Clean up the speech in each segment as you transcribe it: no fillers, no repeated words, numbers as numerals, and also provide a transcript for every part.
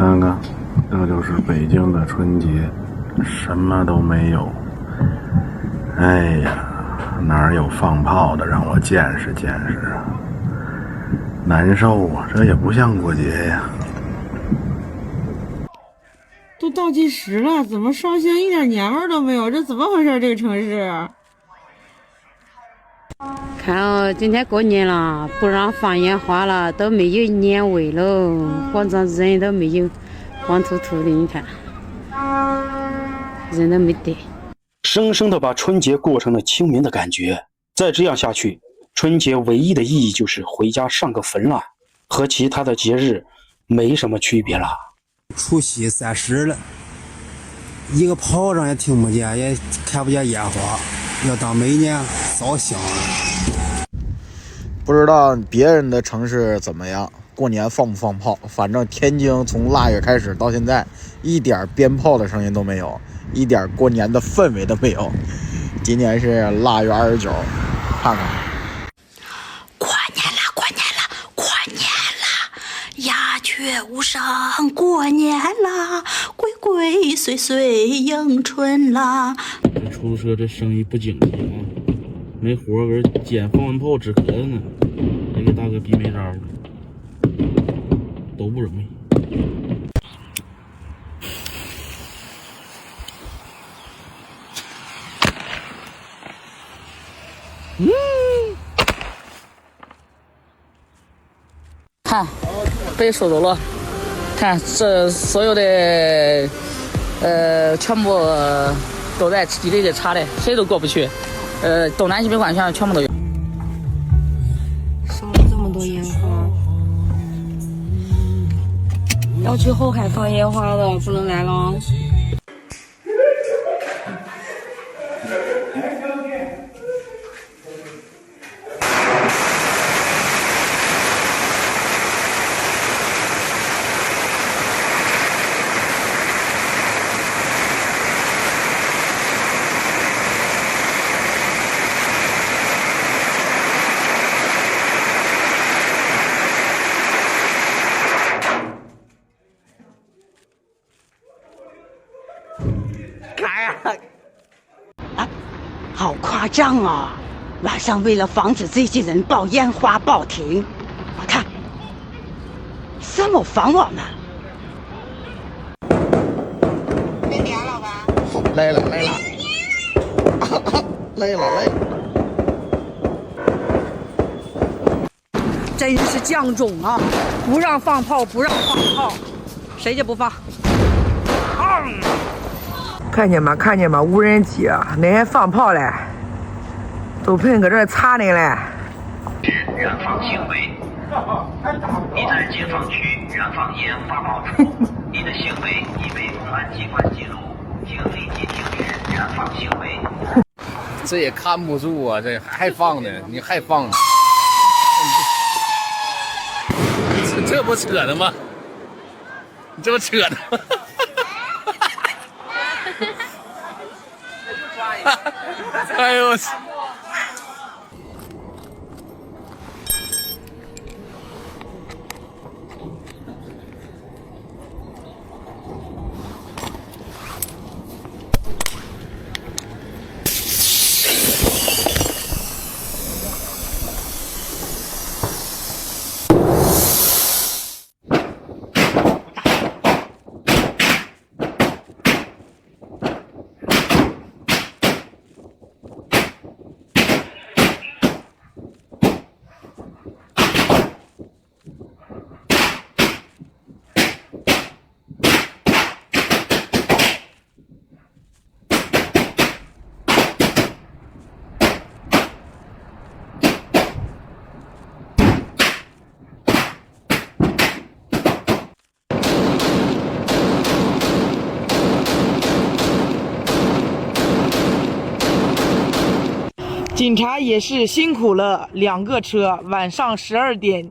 看看，這就是北京的春節，什麼都沒有。哎呀，哪有放炮的？讓我見識見識啊！難受啊，這也不像過節呀。都倒計時了，怎麼上線一點年味都沒有？這怎麼回事？這個城市？看哦，今天過年了，不讓放煙花了，都沒有年味了，廣場人都沒有，光禿禿的，你看，人都沒得。生生的把春節過成了清明的感覺，再這樣下去，春節唯一的意義就是回家上個墳了，和其他的節日沒什麼區別了。除夕30了，一個炮仗也聽不見，也看不見煙花，要當每年扫興了。不知道別人的城市怎麼樣，過年放不放炮？反正天津从腊月開始到現在，一點鞭炮的聲音都沒有，一點過年的氛圍都沒有。今年是腊月29，看看。過年了，過年了，過年了！鸦雀无声过年啦，鬼鬼祟祟迎春啦。这出租车这生意不景气啊，没活儿，捡放完炮止咳嗽呢，也给大哥逼没招了，都不容易。看，被收走了。看这所有的，全部都在地里给查的，谁都过不去。东南西北关全部都有。收了这么多烟花，要去后海放烟花的不能来了。好誇張啊！晚上為了防止這些人爆煙花爆停，我看怎麼防我們？沒電了吧？累了，累了。真是犟種啊！不讓放炮，不讓放炮，誰就不放？看見嗎？無人機啊，那還放炮嘞，都噴擱這查呢嘞。燃放行為，你在解放區燃放煙花爆竹，你的行為已被公安機關記錄，請立即停止燃放行為。這也看不住啊，這還放呢，你還放？這不扯的嗎？你這不扯的嗎？哎呦我操！警察也是辛苦了，2個車，晚上12點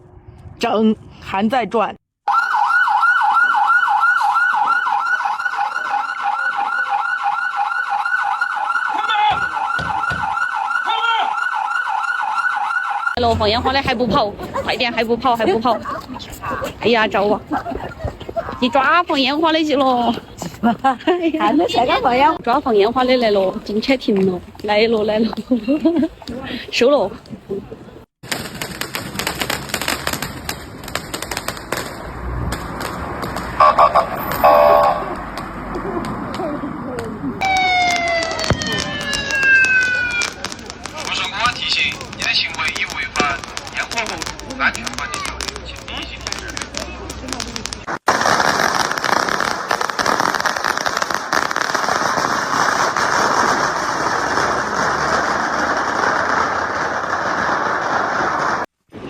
整還在轉。了，放烟花的还不跑，快點還不跑！哎呀，找我！去抓放烟花的去了。还没晒干放烟花，抓放烟花的来了，进去停了，来了，收了。路上公安提醒，你的行为已违反烟花爆竹安全管理条例，请立即停止。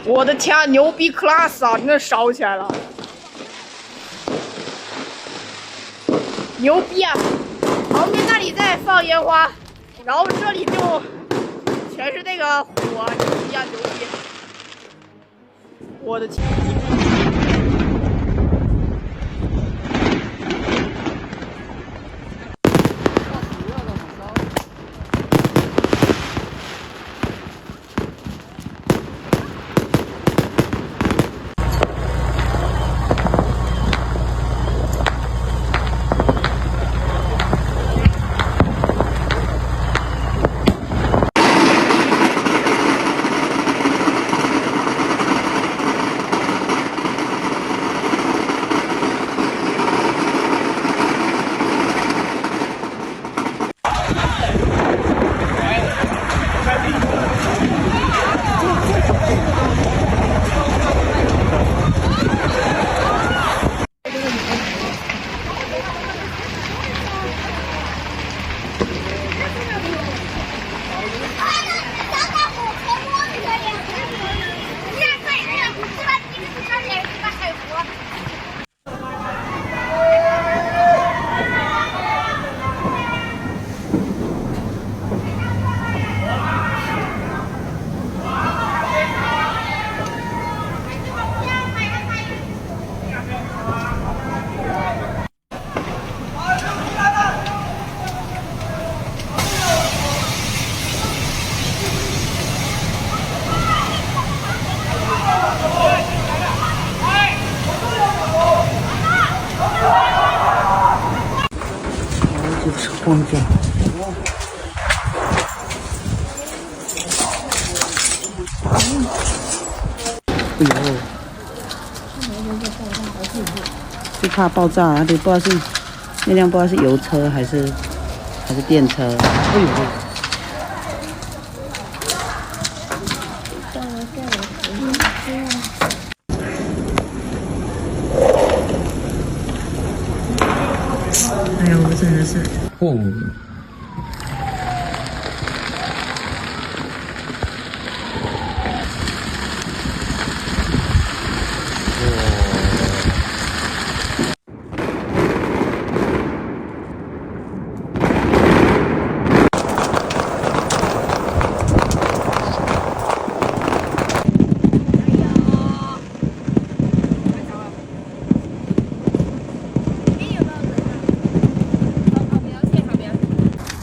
我的天，牛逼 class 啊！真的烧起来了，牛逼啊！旁边那里在放烟花，然后这里就全是那个火，牛逼啊，牛逼！我的天！就是光脚。哎呦！就怕爆炸啊！对，不知道是那辆不知道是油车还是电车。哎呦！哎呦，真的是。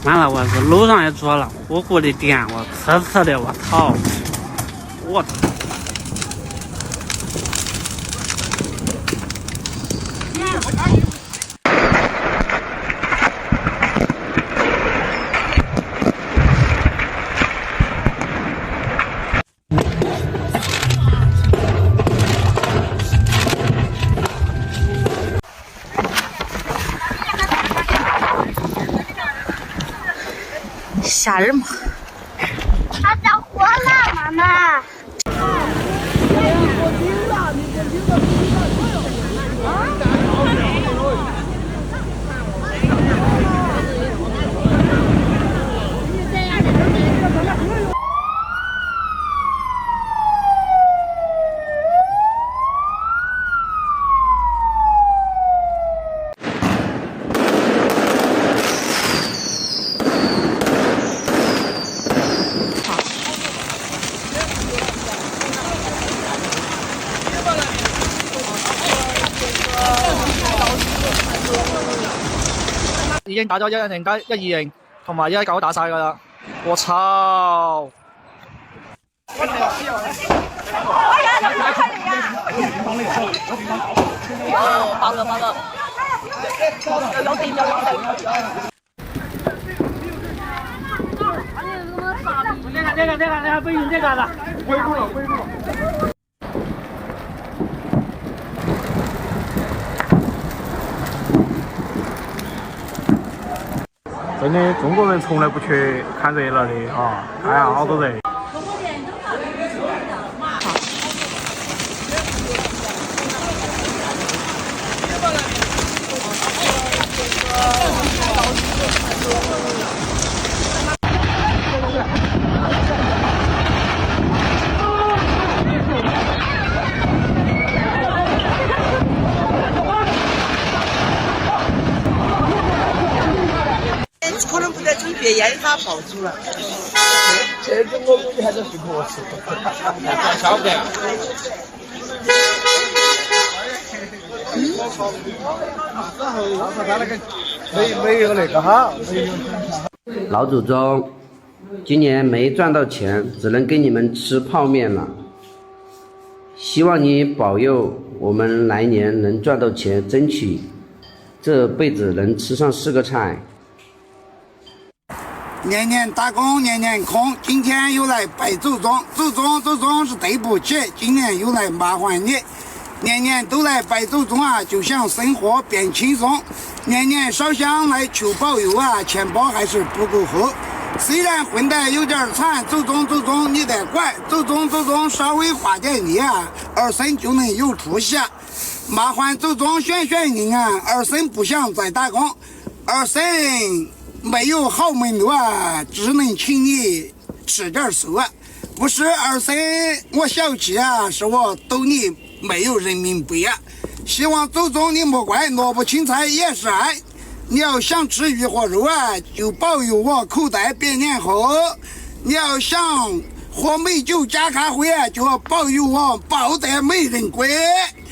完了，我是楼上也着了火锅的店，我呲的，我操！我操！吓人吗？它着火了，妈妈。已經打咗120同埋119打晒㗎啦，我操！八个。这个不行，这个的。围住了。真的，中国人从来不缺看热闹的啊！看呀，好多人。可能不在抽别烟，他抱住了。这个我估计还是不合适，晓不得。然后他那个没有那个好，没有。老祖宗，今年没賺到錢，只能給你們吃泡麵了。希望你保佑我們來年能賺到錢，爭取這輩子能吃上4個菜。年年打工年年空，今天又來拜祖宗，祖宗是對不起，今年又來麻煩你。年年都來拜祖宗啊，就想生活變輕鬆。年年燒香來求保佑啊，錢包還是不夠厚。雖然混得有點慘，祖宗你得管，祖宗稍微花點力啊，兒孫就能有出息。麻煩祖宗選您啊，兒孫不想再打工，兒孫沒有好門路啊，只能請你吃點素啊。不是兒孫我小氣啊，是我逗你沒有人民幣啊。希望祖宗你莫怪，蘿蔔青菜也是愛。你要想吃魚和肉啊，就保佑我口袋別年厚。你要想喝美酒加咖啡啊，就要保佑我抱得美人歸。